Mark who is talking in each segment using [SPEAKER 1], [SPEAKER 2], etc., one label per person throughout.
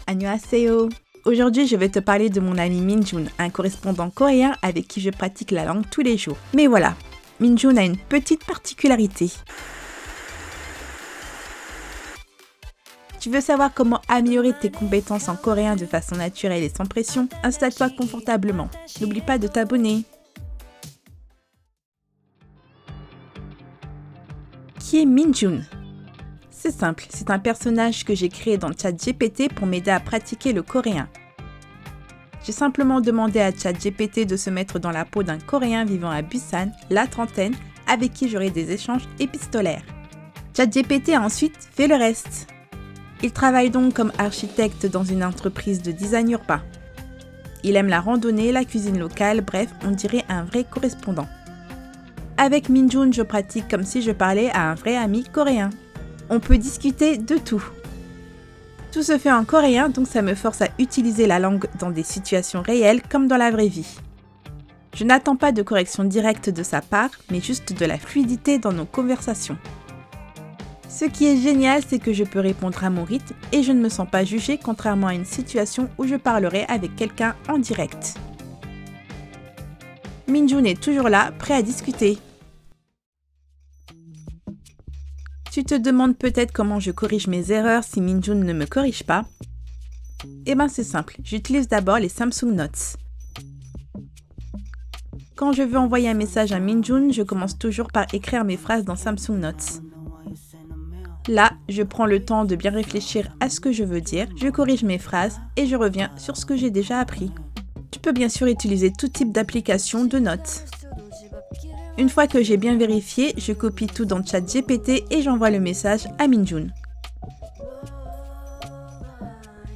[SPEAKER 1] Annyeonghaseyo. Aujourd'hui, je vais te parler de mon ami Minjun, un correspondant coréen avec qui je pratique la langue tous les jours. Mais voilà, Minjun a une petite particularité. Tu veux savoir comment améliorer tes compétences en coréen de façon naturelle et sans pression? Installe-toi confortablement. N'oublie pas de t'abonner. Qui est Minjun? C'est simple, c'est un personnage que j'ai créé dans ChatGPT pour m'aider à pratiquer le coréen. J'ai simplement demandé à ChatGPT de se mettre dans la peau d'un Coréen vivant à Busan, la trentaine, avec qui j'aurai des échanges épistolaires. ChatGPT a ensuite fait le reste. Il travaille donc comme architecte dans une entreprise de design urbain. Il aime la randonnée, la cuisine locale, bref, on dirait un vrai correspondant. Avec Minjun, je pratique comme si je parlais à un vrai ami coréen. On peut discuter de tout. Tout se fait en coréen, donc ça me force à utiliser la langue dans des situations réelles comme dans la vraie vie. Je n'attends pas de correction directe de sa part, mais juste de la fluidité dans nos conversations. Ce qui est génial, c'est que je peux répondre à mon rythme et je ne me sens pas jugée contrairement à une situation où je parlerai avec quelqu'un en direct. Minjun est toujours là, prêt à discuter. Tu te demandes peut-être comment je corrige mes erreurs si Minjun ne me corrige pas. Eh ben c'est simple, j'utilise d'abord les Samsung Notes. Quand je veux envoyer un message à Minjun, je commence toujours par écrire mes phrases dans Samsung Notes. Là, je prends le temps de bien réfléchir à ce que je veux dire, je corrige mes phrases et je reviens sur ce que j'ai déjà appris. Tu peux bien sûr utiliser tout type d'application de notes. Une fois que j'ai bien vérifié, je copie tout dans ChatGPT et j'envoie le message à Minjun.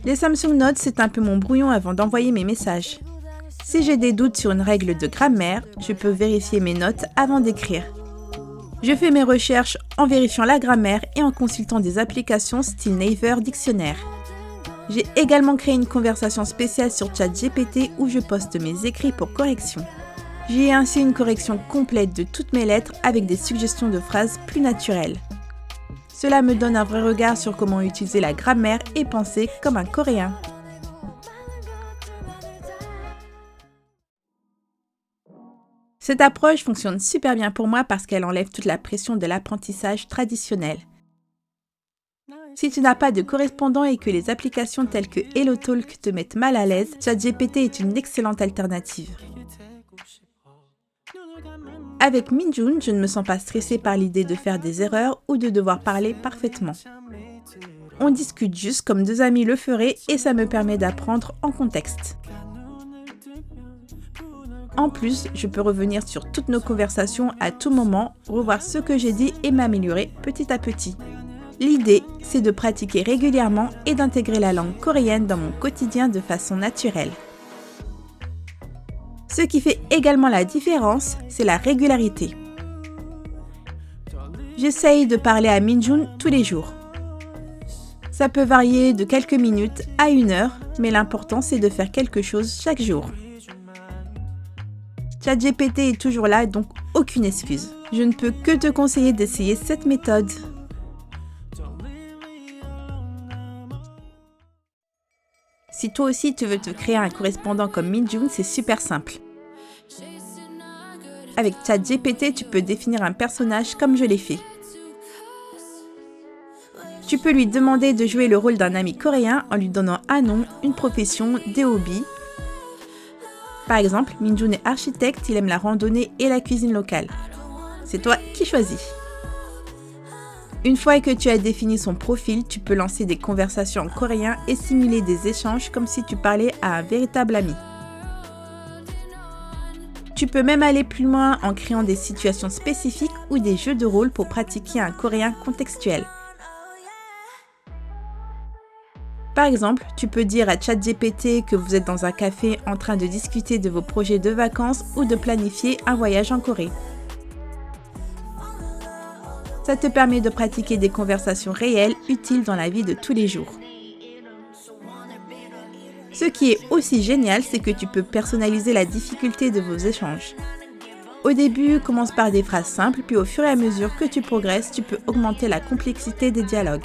[SPEAKER 1] Les Samsung Notes, c'est un peu mon brouillon avant d'envoyer mes messages. Si j'ai des doutes sur une règle de grammaire, je peux vérifier mes notes avant d'écrire. Je fais mes recherches en vérifiant la grammaire et en consultant des applications style Naver Dictionnaire. J'ai également créé une conversation spéciale sur ChatGPT où je poste mes écrits pour correction. J'y ai ainsi une correction complète de toutes mes lettres avec des suggestions de phrases plus naturelles. Cela me donne un vrai regard sur comment utiliser la grammaire et penser comme un Coréen. Cette approche fonctionne super bien pour moi parce qu'elle enlève toute la pression de l'apprentissage traditionnel. Si tu n'as pas de correspondant et que les applications telles que HelloTalk te mettent mal à l'aise, ChatGPT est une excellente alternative. Avec Minjun, je ne me sens pas stressée par l'idée de faire des erreurs ou de devoir parler parfaitement. On discute juste comme deux amis le feraient et ça me permet d'apprendre en contexte. En plus, je peux revenir sur toutes nos conversations à tout moment, revoir ce que j'ai dit et m'améliorer petit à petit. L'idée, c'est de pratiquer régulièrement et d'intégrer la langue coréenne dans mon quotidien de façon naturelle. Ce qui fait également la différence, c'est la régularité. J'essaye de parler à Minjun tous les jours. Ça peut varier de quelques minutes à 1 heure, mais l'important c'est de faire quelque chose chaque jour. ChatGPT est toujours là, donc aucune excuse. Je ne peux que te conseiller d'essayer cette méthode. Si toi aussi tu veux te créer un correspondant comme Minjun, c'est super simple. Avec ChatGPT, tu peux définir un personnage comme je l'ai fait. Tu peux lui demander de jouer le rôle d'un ami coréen en lui donnant un nom, une profession, des hobbies. Par exemple, Minjun est architecte, il aime la randonnée et la cuisine locale. C'est toi qui choisis. Une fois que tu as défini son profil, tu peux lancer des conversations en coréen et simuler des échanges comme si tu parlais à un véritable ami. Tu peux même aller plus loin en créant des situations spécifiques ou des jeux de rôle pour pratiquer un coréen contextuel. Par exemple, tu peux dire à ChatGPT que vous êtes dans un café en train de discuter de vos projets de vacances ou de planifier un voyage en Corée. Ça te permet de pratiquer des conversations réelles utiles dans la vie de tous les jours. Ce qui est aussi génial, c'est que tu peux personnaliser la difficulté de vos échanges. Au début, commence par des phrases simples, puis au fur et à mesure que tu progresses, tu peux augmenter la complexité des dialogues.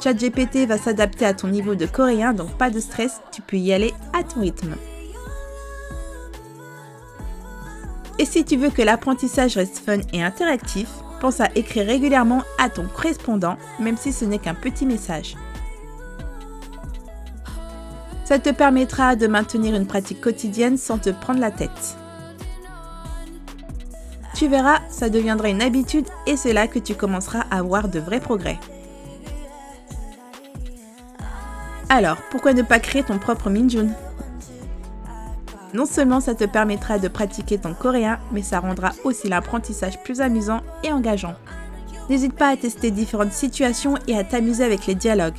[SPEAKER 1] ChatGPT va s'adapter à ton niveau de coréen, donc pas de stress, tu peux y aller à ton rythme. Et si tu veux que l'apprentissage reste fun et interactif, pense à écrire régulièrement à ton correspondant, même si ce n'est qu'un petit message. Ça te permettra de maintenir une pratique quotidienne sans te prendre la tête. Tu verras, ça deviendra une habitude et c'est là que tu commenceras à voir de vrais progrès. Alors, pourquoi ne pas créer ton propre Minjun? Non seulement ça te permettra de pratiquer ton coréen, mais ça rendra aussi l'apprentissage plus amusant et engageant. N'hésite pas à tester différentes situations et à t'amuser avec les dialogues.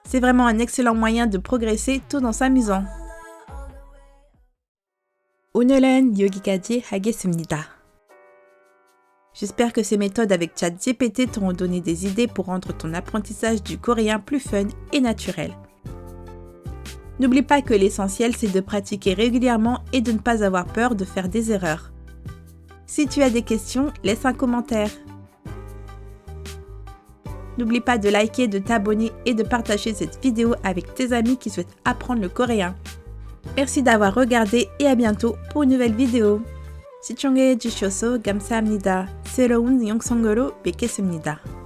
[SPEAKER 1] C'est vraiment un excellent moyen de progresser tout en s'amusant. 오늘은 여기까지 하겠습니다. J'espère que ces méthodes avec ChatGPT t'auront donné des idées pour rendre ton apprentissage du coréen plus fun et naturel. N'oublie pas que l'essentiel, c'est de pratiquer régulièrement et de ne pas avoir peur de faire des erreurs. Si tu as des questions, laisse un commentaire. N'oublie pas de liker, de t'abonner et de partager cette vidéo avec tes amis qui souhaitent apprendre le coréen. Merci d'avoir regardé et à bientôt pour une nouvelle vidéo. 시청해 주셔서 감사합니다. 새로운 영상으로 뵙겠습니다.